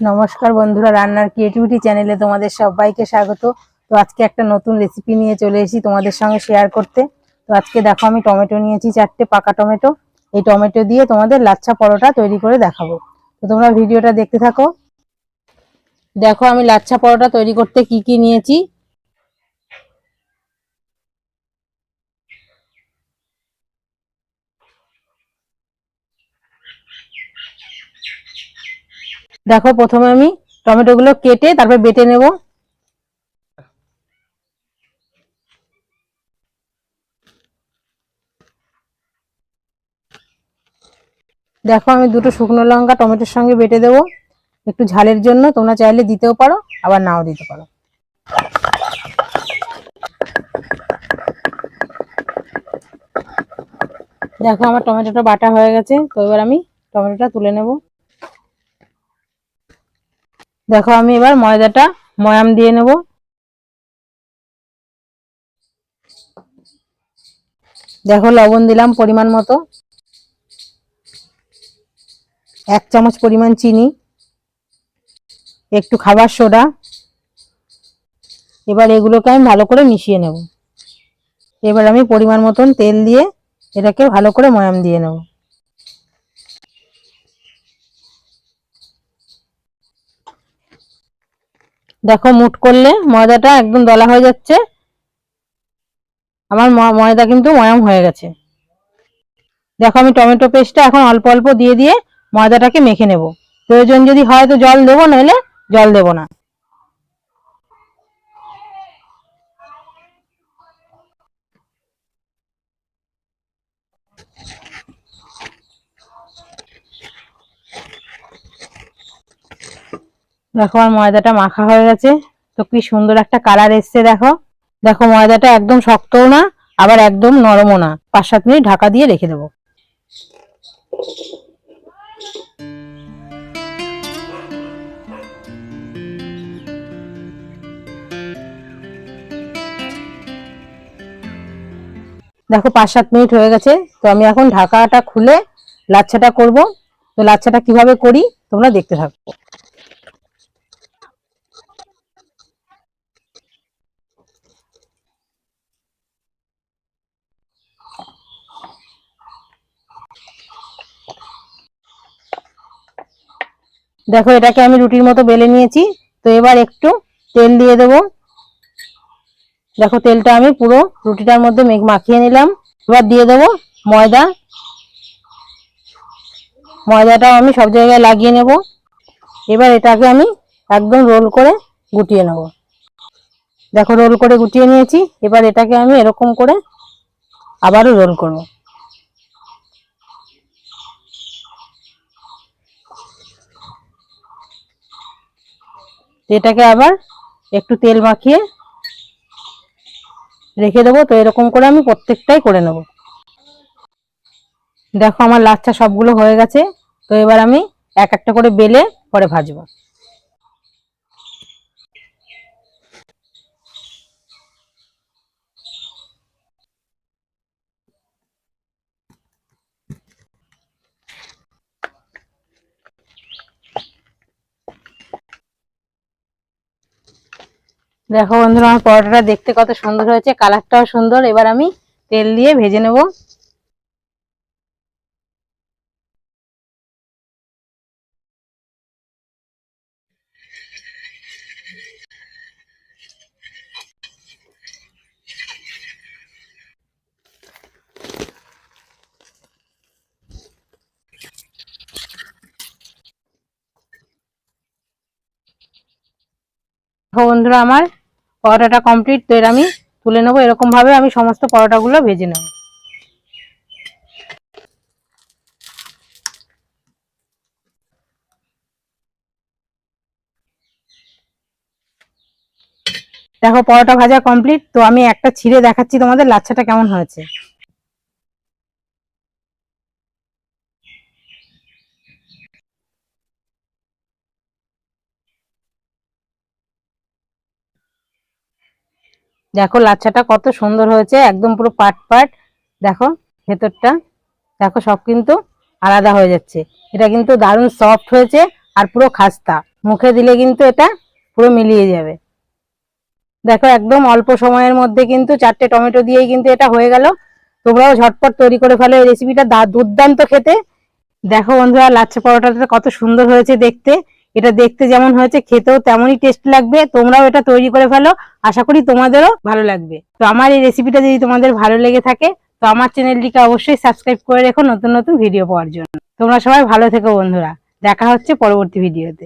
নমস্কার বন্ধুরা, রান্নার ক্রিয়েটিভিটি চ্যানেলে তোমাদের সবাইকে স্বাগত। তো আজকে একটা নতুন রেসিপি নিয়ে চলে এসেছি তোমাদের সঙ্গে শেয়ার করতে। তো আজকে দেখো আমি টমেটো নিয়েছি, 4টে পাকা টমেটো। এই টমেটো দিয়ে তোমাদের লাচ্ছা পরোটা তৈরি করে দেখাবো। তো তোমরা ভিডিওটা দেখতে থাকো। দেখো আমি লাচ্ছা পরোটা তৈরি করতে কি কি নিয়েছি। দেখো প্রথমে আমি টমেটো গুলো কেটে তারপর বেটে নেব। দেখো আমি দুটো শুকনো লঙ্কা টমেটোর সঙ্গে বেটে দেবো একটু ঝালের জন্য। তোমরা চাইলে দিতেও পারো, আবার নাও দিতে পারো। দেখো আমার টমেটোটা বাটা হয়ে গেছে। তো এবার আমি টমেটোটা তুলে নেব। দেখো আমি এবার ময়দাটা ময়াম দিয়ে নেব। দেখো লবণ দিলাম পরিমাণ মতো, 1 চামচ পরিমাণ চিনি, একটু খাবার সোডা। এবার এগুলোকে আমি ভালো করে মিশিয়ে নেব। এবার আমি পরিমাণ মতন তেল দিয়ে এটাকে ভালো করে ময়াম দিয়ে নেব। দেখো মুঠ করলে ময়দাটা একদম দলা হয়ে যাচ্ছে। আমার ময়দা কিন্তু ময়াম হয়ে গেছে। দেখো আমি টমেটো পেস্টটা এখন অল্প অল্প দিয়ে দিয়ে ময়দাটাকে মেখে নেব। প্রয়োজন যদি হয় তো জল দেবো, নইলে জল দেবো না। দেখো আমার ময়দাটা মাখা হয়ে গেছে। তো কি সুন্দর একটা কালার এসছে। দেখো দেখো ময়দাটা একদম শক্তও না, আবার একদম নরমও না। 5-7 মিনিট ঢাকা দিয়ে রেখে দেবো। দেখো 5-7 মিনিট হয়ে গেছে। তো আমি এখন ঢাকাটা খুলে লাচ্ছাটা করব। তো লাচ্ছাটা কিভাবে করি তোমরা দেখতে থাকো। দেখো এটাকে আমি রুটির মতো বেলে নিয়েছি। তো এবার একটু তেল দিয়ে দেবো। দেখো তেলটা আমি পুরো রুটিটার মধ্যে মাখিয়ে নিলাম। এবার দিয়ে দেবো ময়দা। ময়দাটাও আমি সব জায়গায় লাগিয়ে নেব। এবার এটাকে আমি একদম রোল করে গুটিয়ে নেব। দেখো রোল করে গুটিয়ে নিয়েছি। এবার এটাকে আমি এরকম করে আবারও রোল করব। এটাকে আবার একটু তেল মাখিয়ে রেখে দেবো। তো এরকম করে আমি প্রত্যেকটাই করে নেব। দেখো আমার লাচ্ছা সবগুলো হয়ে গেছে। তো এবার আমি এক একটা করে বেলে পরে ভাজবো। দেখো বন্ধুরা আমার পরোটাটা দেখতে কত সুন্দর হয়েছে, কালারটাও সুন্দর। এবার আমি তেল দিয়ে ভেজে নেব। দেখো বন্ধুরা আমার পরোটাটা কমপ্লিট। তো এর আমি তুলে নেবো। এরকম ভাবে আমি সমস্ত পরোটাগুলো ভেজে নেব। দেখো পরোটা ভাজা কমপ্লিট। তো আমি একটা ছিঁড়ে দেখাচ্ছি তোমাদের লাচ্ছাটা কেমন হয়েছে। দেখো লাচ্ছাটা কত সুন্দর হয়েছে, একদম পুরো পাট পাট। দেখো ভেতরটা দেখো সব কিন্তু আলাদা হয়ে যাচ্ছে। এটা কিন্তু দারুণ সফট হয়েছে আর পুরো খাস্তা। মুখে দিলে কিন্তু এটা পুরো মিলিয়ে যাবে। দেখো একদম অল্প সময়ের মধ্যে কিন্তু 4টে টমেটো দিয়েই কিন্তু এটা হয়ে গেল। তোমরাও ঝটপট তৈরি করে ফেলো এই রেসিপিটা, দুর্দান্ত খেতে। দেখো বন্ধুরা, লাচ্ছা পরোটাটা কত সুন্দর হয়েছে দেখতে। এটা দেখতে যেমন হয়েছে খেতেও তেমনই টেস্ট লাগবে। তোমরাও এটা তৈরি করে ফেলো, আশা করি তোমাদেরও ভালো লাগবে। তো আমার এই রেসিপিটা যদি তোমাদের ভালো লেগে থাকে তো আমার চ্যানেলটিকে অবশ্যই সাবস্ক্রাইব করে রেখো নতুন নতুন ভিডিও পাওয়ার জন্য। তোমরা সবাই ভালো থেকো বন্ধুরা, দেখা হচ্ছে পরবর্তী ভিডিওতে।